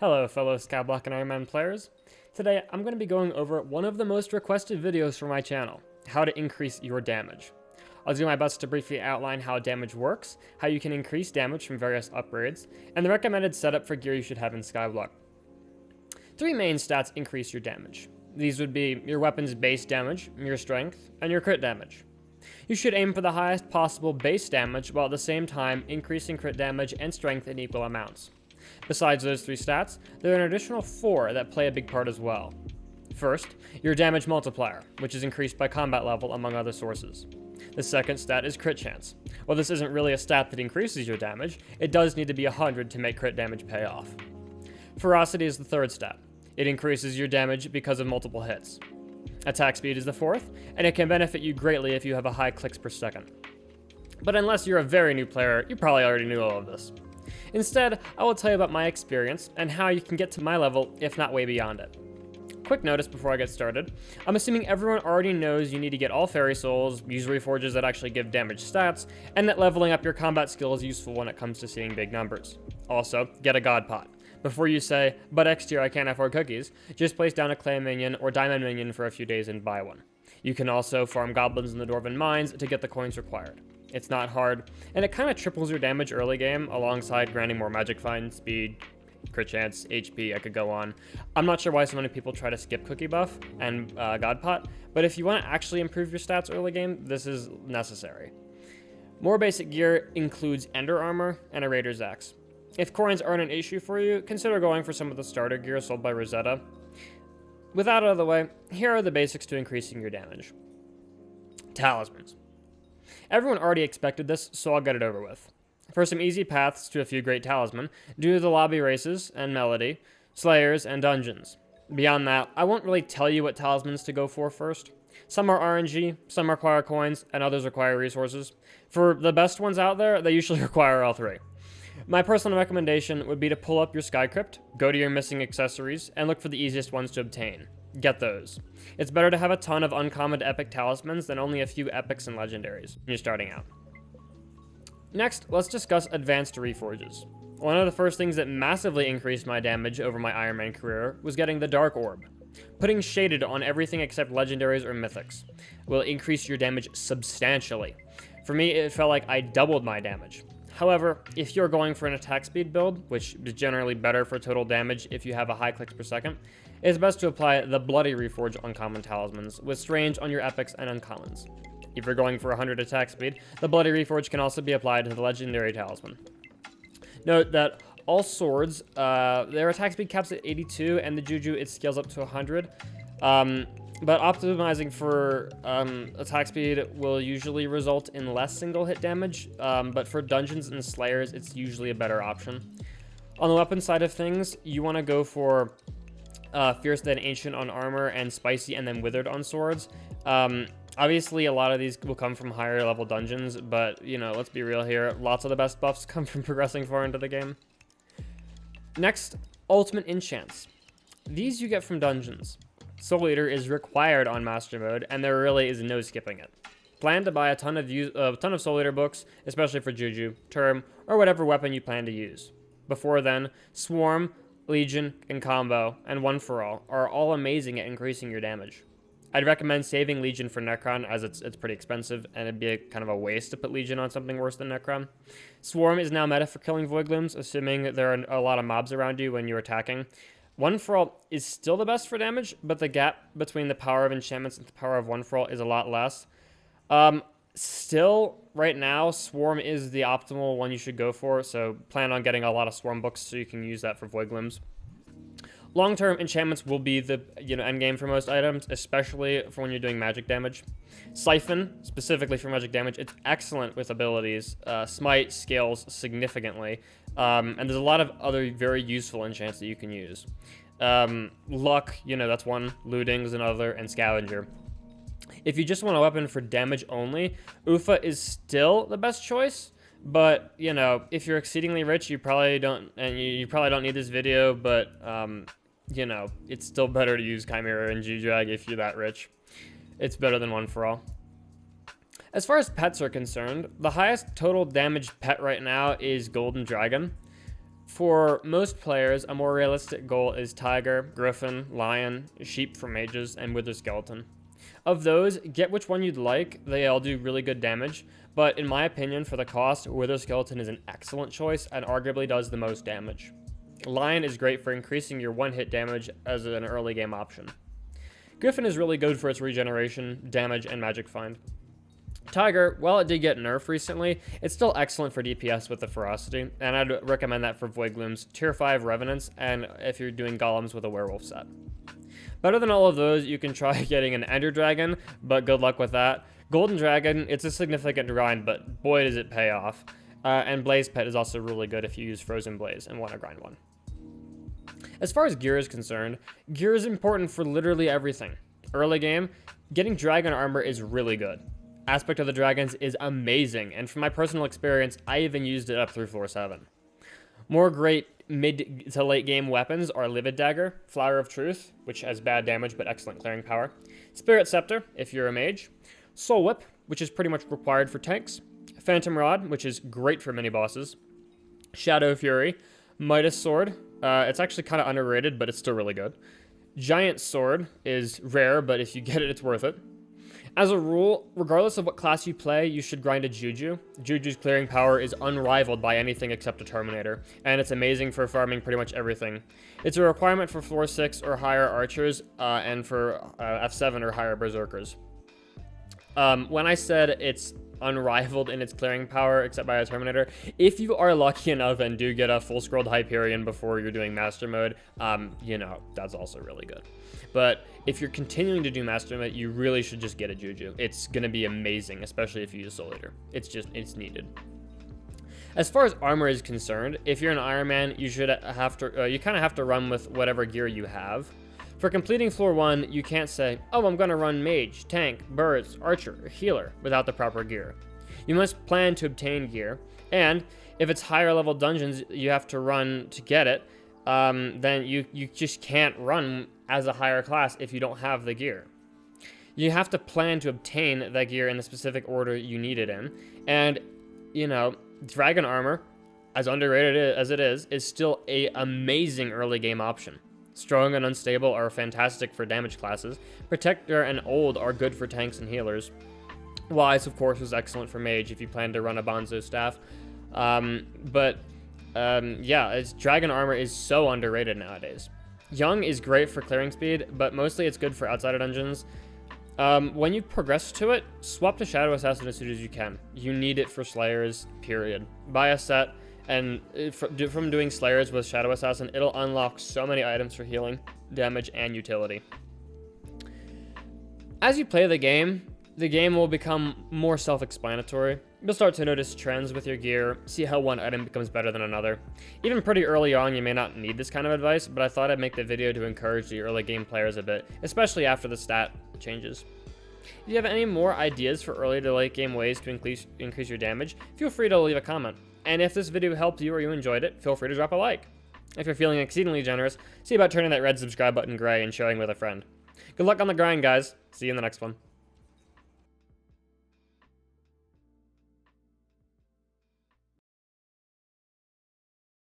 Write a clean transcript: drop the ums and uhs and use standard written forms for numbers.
Hello fellow Skyblock and Ironman players. Today I'm going to be going over one of the most requested videos for my channel, how to increase your damage. I'll do my best to briefly outline how damage works, how you can increase damage from various upgrades, and the recommended setup for gear you should have in Skyblock. Three main stats increase your damage. These would be your weapon's base damage, your strength, and your crit damage. You should aim for the highest possible base damage while at the same time increasing crit damage and strength in equal amounts. Besides those three stats, there are an additional four that play a big part as well. First, your damage multiplier, which is increased by combat level among other sources. The second stat is crit chance. While this isn't really a stat that increases your damage, it does need to be 100 to make crit damage pay off. Ferocity is the third stat. It increases your damage because of multiple hits. Attack speed is the fourth, and it can benefit you greatly if you have a high clicks per second. But unless you're a very new player, you probably already knew all of this. Instead, I will tell you about my experience and how you can get to my level, if not way beyond it. Quick notice before I get started, I'm assuming everyone already knows you need to get all fairy souls, use Reforges that actually give damage stats, and that leveling up your combat skill is useful when it comes to seeing big numbers. Also, get a god pot. Before you say, but X tier I can't afford cookies, just place down a clay minion or diamond minion for a few days and buy one. You can also farm goblins in the Dwarven mines to get the coins required. It's not hard, and it kind of triples your damage early game alongside granting more magic find, speed, crit chance, HP, I could go on. I'm not sure why so many people try to skip cookie buff and god pot, but if you want to actually improve your stats early game, this is necessary. More basic gear includes ender armor and a raider's axe. If coins aren't an issue for you, consider going for some of the starter gear sold by Rosetta. With that out of the way, here are the basics to increasing your damage. Talismans. Everyone already expected this, so I'll get it over with. For some easy paths to a few great talisman, do the lobby races and melody, slayers, and dungeons. Beyond that, I won't really tell you what talismans to go for first. Some are RNG, some require coins, and others require resources. For the best ones out there, they usually require all three. My personal recommendation would be to pull up your Sky Crypt, go to your missing accessories, and look for the easiest ones to obtain. Get those. It's better to have a ton of uncommon to epic talismans than only a few epics and legendaries when you're starting out. Next, let's discuss advanced reforges. One of the first things that massively increased my damage over my Ironman career was getting the Dark Orb. Putting Shaded on everything except legendaries or mythics will increase your damage substantially. For me, it felt like I doubled my damage. However, if you're going for an attack speed build, which is generally better for total damage if you have a high clicks per second, it's best to apply the Bloody Reforge on common talismans, with Strange on your epics and uncommons. If you're going for 100 attack speed, the Bloody Reforge can also be applied to the legendary talisman. Note that all swords, their attack speed caps at 82, and the Juju, it scales up to 100. But optimizing for attack speed will usually result in less single hit damage, but for dungeons and slayers, it's usually a better option. On the weapon side of things, you want to go for Fierce then Ancient on armor and Spicy and then Withered on swords. Obviously, a lot of these will come from higher level dungeons, but, you know, let's be real here. Lots of the best buffs come from progressing far into the game. Next, Ultimate Enchants. These you get from dungeons. Soul Eater is required on Master Mode, and there really is no skipping it. Plan to buy a ton of Soul Eater books, especially for Juju, Term, or whatever weapon you plan to use. Before then, Swarm, Legion, and Combo, and One For All are all amazing at increasing your damage. I'd recommend saving Legion for Necron, as it's pretty expensive, and it'd be kind of a waste to put Legion on something worse than Necron. Swarm is now meta for killing Void Glooms, assuming there are a lot of mobs around you when you're attacking. One For All is still the best for damage, but the gap between the power of enchantments and the power of One For All is a lot less. Still, right now, Swarm is the optimal one you should go for, so plan on getting a lot of Swarm books so you can use that for Void Glooms. Long-term, enchantments will be the endgame for most items, especially for when you're doing magic damage. Siphon, specifically for magic damage, it's excellent with abilities. Smite scales significantly, and there's a lot of other very useful enchants that you can use. Luck, that's one. Looting's another, and Scavenger. If you just want a weapon for damage only, Ufa is still the best choice. But, if you're exceedingly rich, you probably don't, and you probably don't need this video, but, it's still better to use Chimera and G-Drag if you're that rich. It's better than One For All. As far as pets are concerned, the highest total damage pet right now is Golden Dragon. For most players, a more realistic goal is Tiger, Griffin, Lion, Sheep for mages, and Wither Skeleton. Of those, get which one you'd like. They all do really good damage, but in my opinion, for the cost, Wither Skeleton is an excellent choice and arguably does the most damage. Lion is great for increasing your one-hit damage as an early game option. Griffin is really good for its regeneration, damage, and magic find. Tiger, while it did get nerfed recently, it's still excellent for DPS with the Ferocity, and I'd recommend that for Void Glooms, Tier 5 Revenants, and if you're doing Golems with a Werewolf set. Better than all of those, you can try getting an Ender Dragon, but good luck with that. Golden Dragon, it's a significant grind, but boy does it pay off. And Blaze Pet is also really good if you use Frozen Blaze and want to grind one. As far as gear is concerned, gear is important for literally everything. Early game, getting Dragon Armor is really good. Aspect of the Dragons is amazing, and from my personal experience, I even used it up through floor 7. More great mid to late game weapons are Livid Dagger, Flower of Truth, which has bad damage but excellent clearing power, Spirit Scepter, if you're a mage, Soul Whip, which is pretty much required for tanks, Phantom Rod, which is great for mini-bosses, Shadow Fury, Midas Sword, it's actually kind of underrated, but it's still really good. Giant Sword is rare, but if you get it, it's worth it. As a rule, regardless of what class you play, you should grind a Juju. Juju's clearing power is unrivaled by anything except a Terminator, and it's amazing for farming pretty much everything. It's a requirement for floor 6 or higher archers, and for F7 or higher berserkers. When I said it's unrivaled in its clearing power except by a Terminator, if you are lucky enough and do get a full scrolled Hyperion before you're doing master mode, you know, that's also really good. But if you're continuing to do master mode, you really should just get a Juju. It's gonna be amazing, especially if you use Soul Eater. It's needed. As far as armor is concerned, if you're an Ironman, you should have to you kind of have to run with whatever gear you have. For completing floor 1, you can't say, oh, I'm gonna run mage, tank, birds, archer, or healer without the proper gear. You must plan to obtain gear, and if it's higher level dungeons you have to run to get it, then you just can't run as a higher class if you don't have the gear. You have to plan to obtain that gear in the specific order you need it in, and, you know, Dragon Armor, as underrated as it is still a amazing early game option. Strong and Unstable are fantastic for damage classes. Protector and Old are good for tanks and healers. Wise, of course, is excellent for mage if you plan to run a Bonzo staff. Yeah, Dragon Armor is so underrated nowadays. Young is great for clearing speed, but mostly it's good for outside of dungeons. When you progress to it, swap to Shadow Assassin as soon as you can. You need it for Slayers, period. Buy a set. And from doing Slayers with Shadow Assassin, it'll unlock so many items for healing, damage, and utility. As you play the game will become more self-explanatory. You'll start to notice trends with your gear, see how one item becomes better than another. Even pretty early on, you may not need this kind of advice, but I thought I'd make the video to encourage the early game players a bit, especially after the stat changes. If you have any more ideas for early to late game ways to increase your damage, feel free to leave a comment. And if this video helped you or you enjoyed it, feel free to drop a like. If you're feeling exceedingly generous, see about turning that red subscribe button gray and sharing with a friend. Good luck on the grind, guys. See you in the next one.